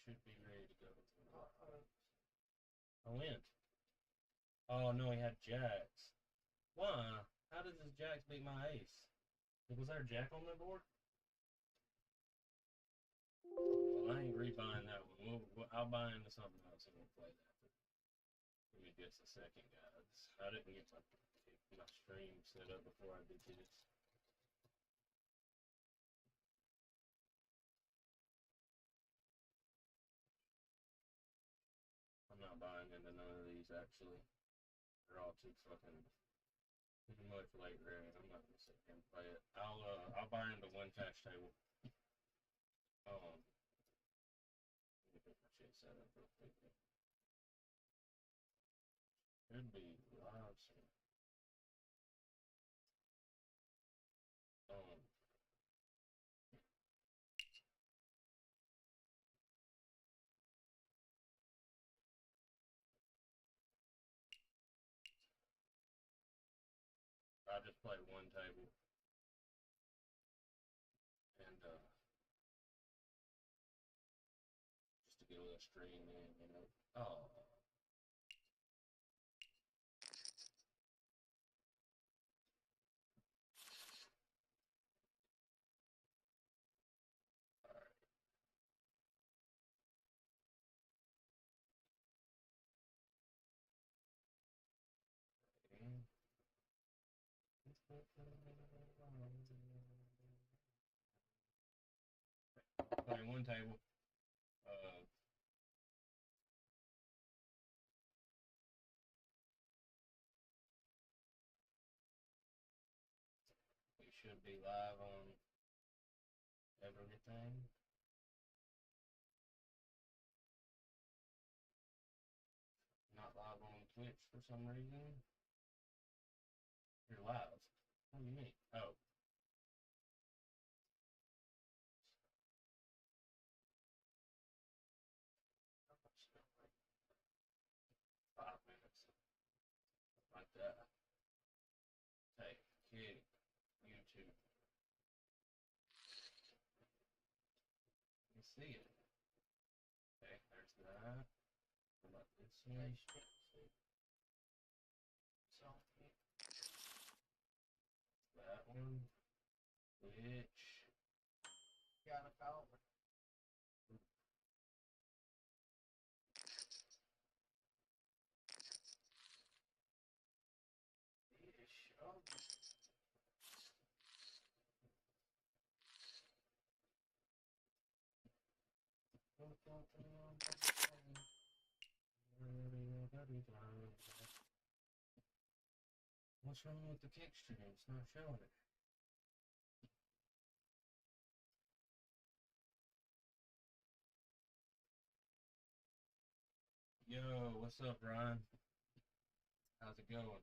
should be ready to go. I went. Oh no, he had jacks. Why? How did his jacks beat my ace? Was there a jack on the board? Well, I ain't rebuying that one. I'll buy into something else and we'll play that. Give me just a second, guys. I didn't get my stream set up before I did this. I'm not buying into none of these actually. They're all too fucking too much late red. I'm not gonna sit here and play it. I'll buy into one cash table. Let me get my shit set up real quick. Should be live soon. I just play one table and just to get a little stream in, you know. Oh. Playing one table. We should be live on everything. Not live on Twitch for some reason. You're live. What do you mean? Oh. 5 minutes. Like that. Hey, kid, YouTube. You see it. Okay, there's that. What about this one? That one. Which? Got a foul. What's wrong with the kick stream? It's not showing it. Yo, what's up, Ryan? How's it going?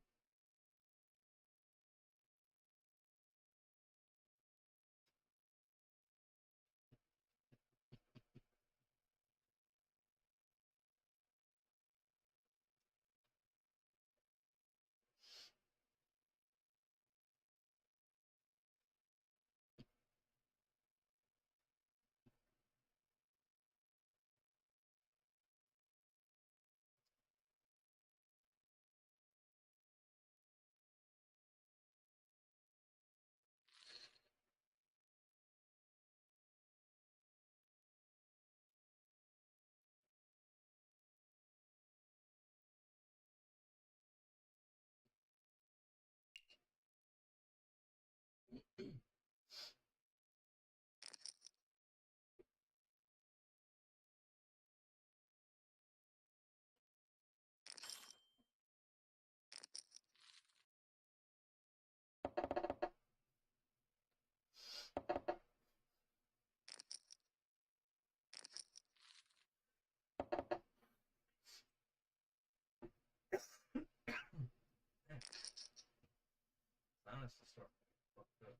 Sinus is starting to get fucked up.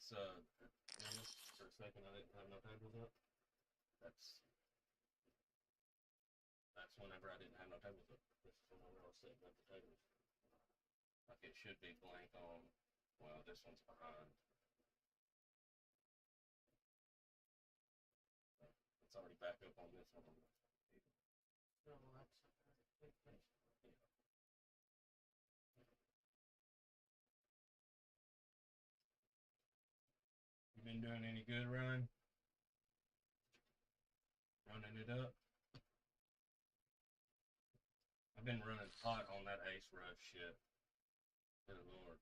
It's for a second I didn't have no tables up. That's whenever I didn't have no tables up. This is whenever I was setting up the tables. Like it should be blank on. Well, this one's behind. It's already back up on this one. No, that's Yeah. You been doing any good, Ryan? Running it up? I've been running hot on that Ace Rush shit. Good lord.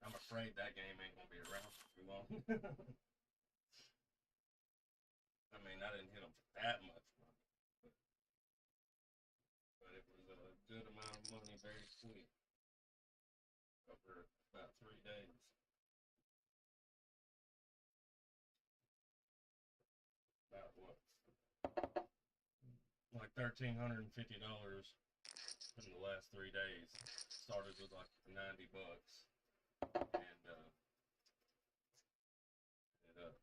I'm afraid that game ain't gonna be around for too long. I mean, I didn't hit them for that much money, but it was a good amount of money very quick over about 3 days. About what? Like $1,350 in the last 3 days. Started with like $90, and ended up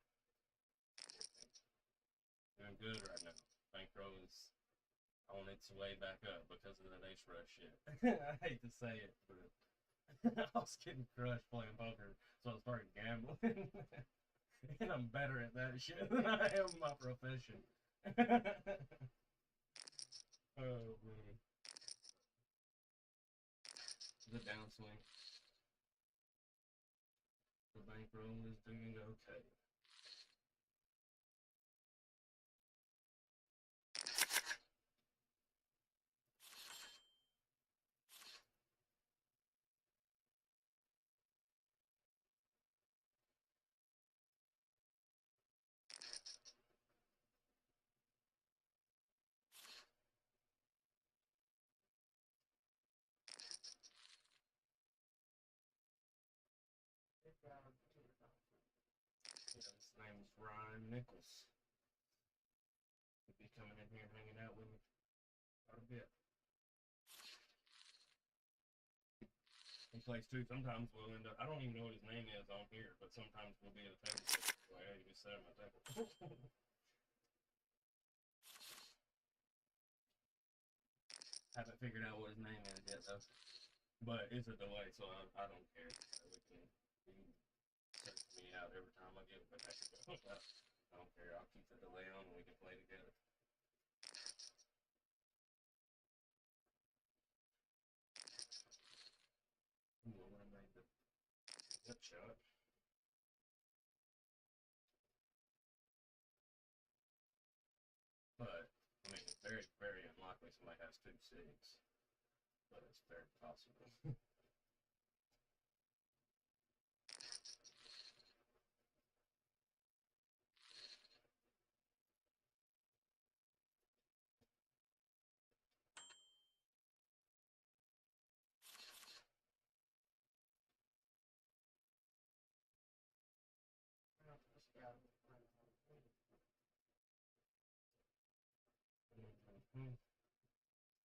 doing good right now. Bankroll is on its way back up because of that Ace Rush shit. I hate to say it, but I was getting crushed playing poker, so I started gambling. And I'm better at that shit than I am my profession. Oh, man. The downswing. The bankroll is doing okay. Yeah, his name's Ryan Nichols. He'll be coming in here and hanging out with me quite a bit. He plays too. Sometimes we'll end up, I don't even know what his name is on here, but sometimes we'll be at a table. Like, hey, you just sit at my table. Haven't figured out what his name is yet, though. But it's a delay, so I don't care. We can search me out every time I get it back. I don't care. I'll keep the delay on and we can play together. Ooh, I want to make the gut shot. But, I mean, it's very, very unlikely somebody has 2-6. But it's very possible.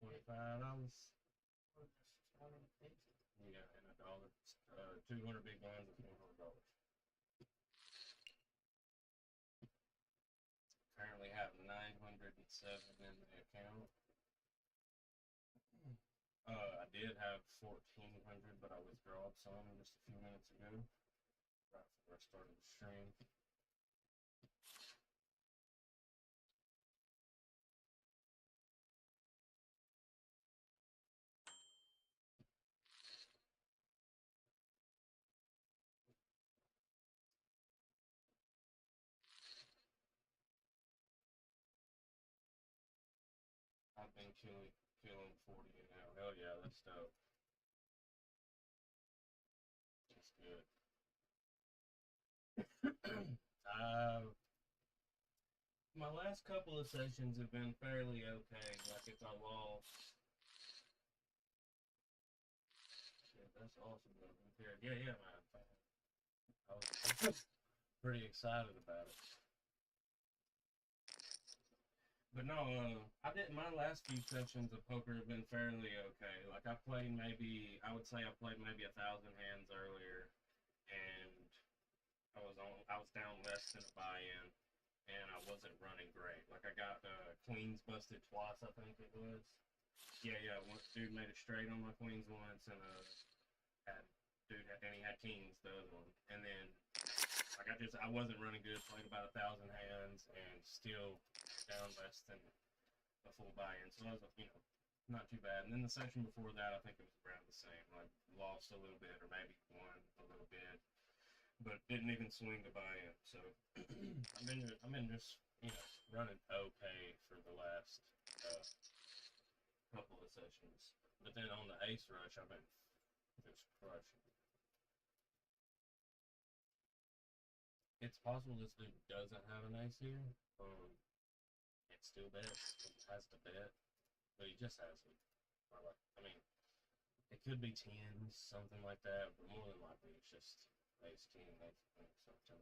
$25. Yeah, and $1. 200 big blinds is $100. Currently have 907 in the account. I did have 1,400, but I withdrew some just a few minutes ago, right before I started the stream. I've been killing 40 now. Hell yeah, that's dope. That's good. My last couple of sessions have been fairly okay. Like if I lost, shit, that's awesome. Yeah, man. I was pretty excited about it. But no, I didn't. My last few sessions of poker have been fairly okay. Like I played maybe, I would say I played maybe 1,000 hands earlier, and I was down less than a buy-in, and I wasn't running great. Like I got queens busted twice, I think it was. Yeah, yeah. One dude made a straight on my queens once, and had and he had kings the other one, and then like I wasn't running good. Played about 1,000 hands, and still down less than a full buy-in. So I was, not too bad. And then the session before that, I think it was around the same. Like lost a little bit, or maybe won a little bit, but didn't even swing the buy-in. So I've been just running okay for the last couple of sessions. But then on the ace rush, I've been just crushing. It's possible this dude doesn't have an ace here. It still bets. He has to bet, but he just has it. I mean, it could be tens, something like that, but more than likely it's just ace king, ace queen, something.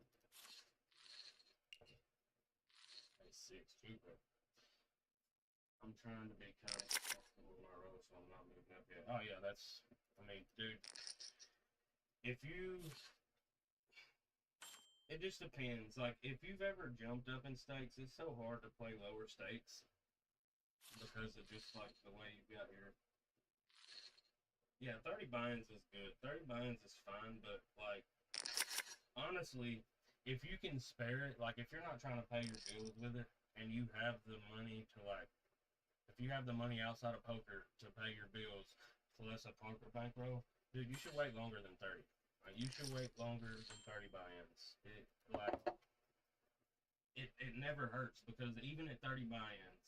Ace six too, but I'm trying to be kind of comfortable with my roll, so I'm not moving up yet. Oh yeah, I mean, dude, if you, it just depends. Like, if you've ever jumped up in stakes, it's so hard to play lower stakes because of just like the way you've got your. Yeah, 30 buy-ins is good. 30 buy-ins is fine, but like, honestly, if you can spare it, like if you're not trying to pay your bills with it, and you have the money to like, if you have the money outside of poker to pay your bills plus a poker bankroll, dude, you should wait longer than 30. Like, you should wait longer than 30 buy-ins. It never hurts, because even at 30 buy-ins,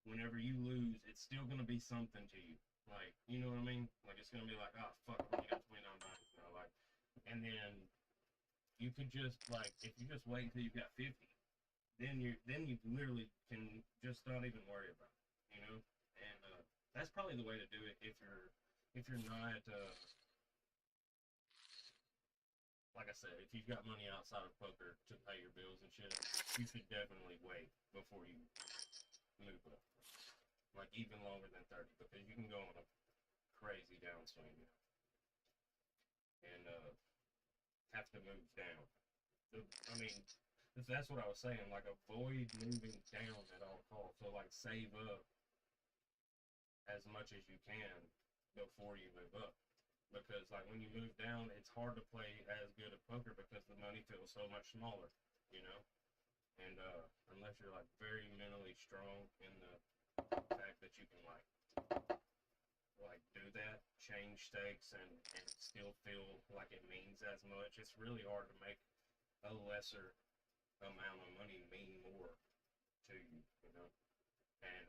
whenever you lose, it's still gonna be something to you. Like, you know what I mean? Like, it's gonna be like, oh fuck, I only got 29 buy-ins now. Like, and then you could just like, if you just wait until you've got 50, then you literally can just not even worry about it, And that's probably the way to do it if you're not like I said, if you've got money outside of poker to pay your bills and shit, you should definitely wait before you move up. Like even longer than 30, because you can go on a crazy downswing, and have to move down. I mean, that's what I was saying. Like, avoid moving down at all costs. So like, save up as much as you can before you move up. Because like when you move down, it's hard to play as good at poker because the money feels so much smaller, And unless you're like very mentally strong in the fact that you can like do that, change stakes, and still feel like it means as much, it's really hard to make a lesser amount of money mean more to you, And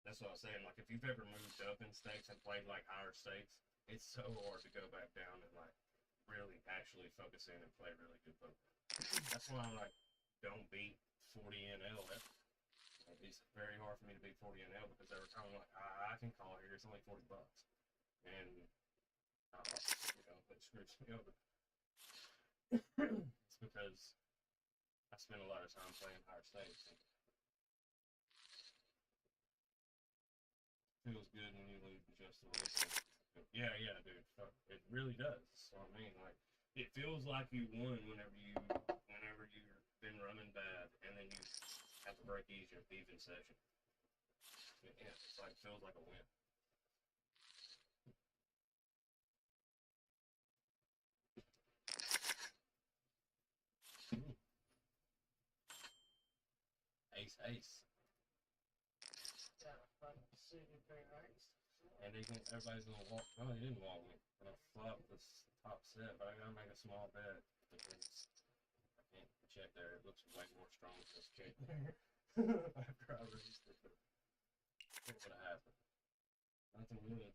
that's what I was saying. Like, if you've ever moved up in stakes and played like higher stakes, it's so hard to go back down and like really actually focus in and play really good poker. That's why I like don't beat 40 NL. It's very hard for me to beat 40 NL because every time I'm like, I can call here. It's only $40, and it screws me over. It's because I spend a lot of time playing higher stakes. And feels good when you lose just a little. Yeah, dude. It really does. So I mean, like, it feels like you won whenever you've been running bad, and then you have to break even session. Yeah, it's like feels like a win. Ace. Yeah, suited very nice. And everybody's gonna walk. No, he didn't walk me. I'm gonna flop this top set, but I gotta make a small bet because I can't check there. It looks way more strong than this kick. After I released it, what would have happened? Nothing good.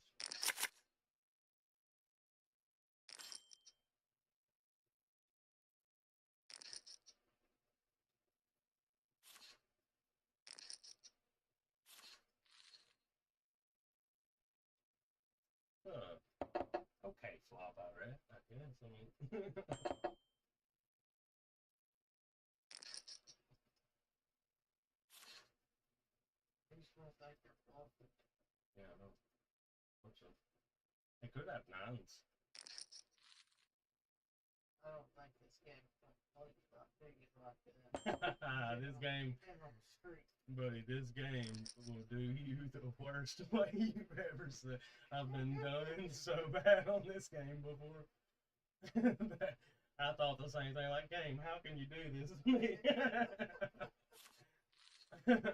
Okay, flop out, right? I guess. I mean, don't think they're faulted. Yeah, I know. What's up? It could have nines. I don't think this game plays about figures like that. This game, And on the street. buddy, this game will do you the worst way you've ever seen. I've been done so bad on this game before. I thought the same thing, like, game, how can you do this to me? Running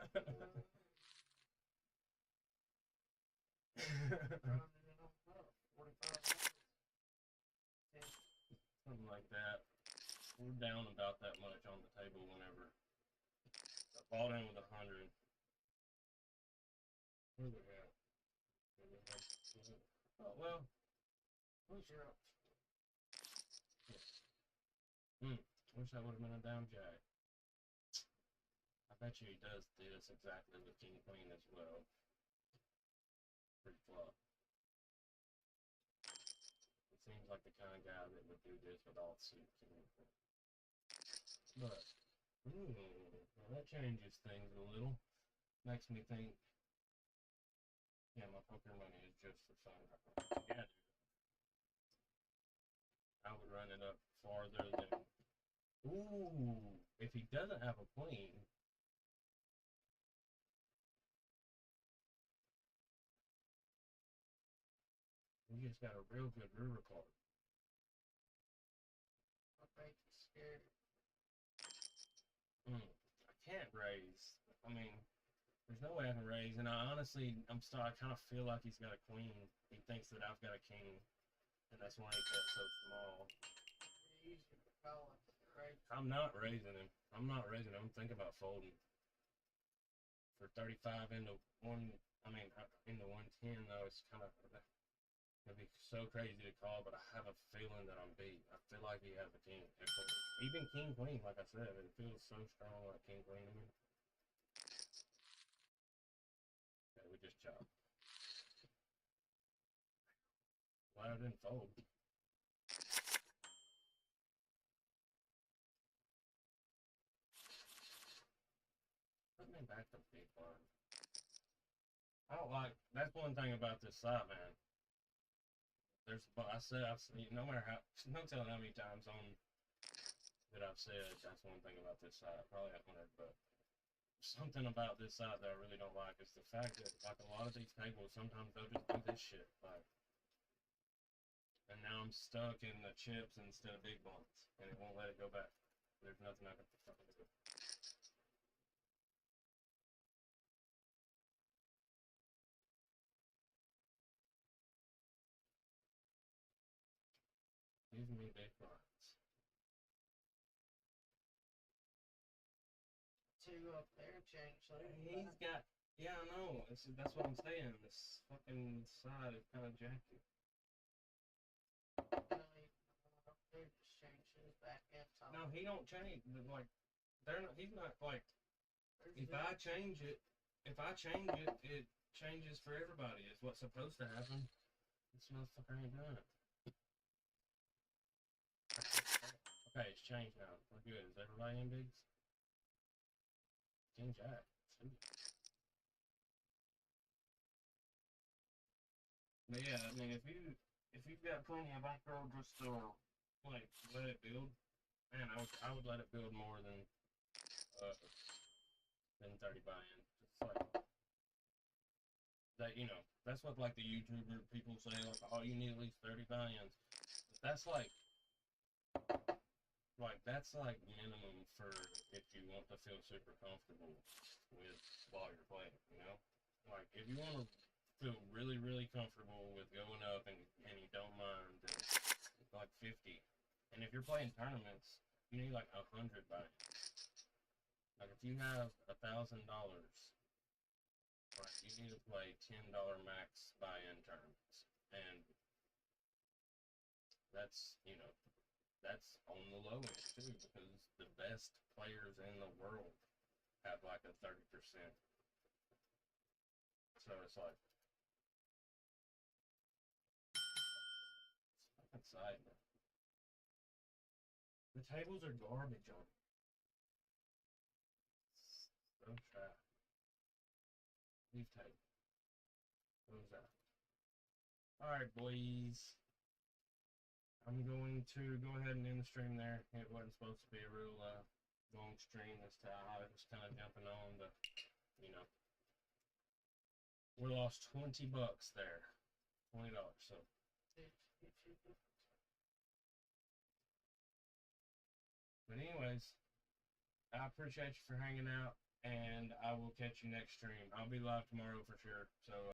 it on up, 45 minutes. Something like that. We're down about that much on the table whenever I bought in with 100. Where we at? Oh, well. Who's your up? Wish that would have been a down jack. I bet you he does this exactly with King Queen as well. Pretty flop. It seems like the kind of guy that would do this with all suit King Queen. But, well, that changes things a little. Makes me think, yeah, my poker money is just for fun. Yeah, dude. I would run it up farther than. Ooh, if he doesn't have a queen, we just got a real good river card. I think he's scared. I can't raise. I mean, there's no way I can raise, and I honestly, I kind of feel like he's got a queen. He thinks that I've got a king, and that's why he gets so small. You're easy to call it. Right? I'm not raising him. I'm thinking about folding. For 35 into one, into 110 though, it's kind of, it'd be so crazy to call, but I have a feeling that I'm beat. I feel like he has a king. Even King Queen, like I said, it feels so strong like King Queen to me. Okay, we just chopped. Glad I didn't fold. Put me back to big blind. I don't like, that's one thing about this side, man. I've said, no matter how, no telling how many times that I've said, that's one thing about this side, probably 100, but something about this side that I really don't like is the fact that, like, a lot of these tables, sometimes they'll just do this shit, like, and now I'm stuck in the chips instead of big blinds, and it won't let it go back. There's nothing I can fucking do. Give me big blinds. Two up there, change later. He's got, yeah, I know. That's what I'm saying. This fucking side is kind of janky. They just change his back and top. No, he don't change. Like, he's not like. If I change it, it changes for everybody. Is what's supposed to happen. This motherfucker ain't done it. Okay, it's changed now. We're good. Is everybody in bigs? King Jack. Sweet. But yeah, I mean, if you've got plenty of bankroll, just like let it build. Man, I would let it build more than 30 buy-in. It's like that, you know. That's what like the YouTuber people say, like, oh, you need at least 30 buy-ins. But that's like minimum for if you want to feel super comfortable with while you're playing, you know? Like, if you want to feel really, really comfortable with going up and you don't mind, then it's like 50. And if you're playing tournaments, you need like 100 buy-ins. Like, if you have $1,000, right, you need to play $10 max buy-in tournaments. And that's, you know, that's on the low end too, because the best players in the world have like a 30%. So it's like, it's fucking side, man. The tables are garbage on it. So trash. Alright, boys. I'm going to go ahead and end the stream there. It wasn't supposed to be a real long stream this time. I was kind of jumping on, but you know, we lost $20 there, $20. So, but anyways, I appreciate you for hanging out, and I will catch you next stream. I'll be live tomorrow for sure. So.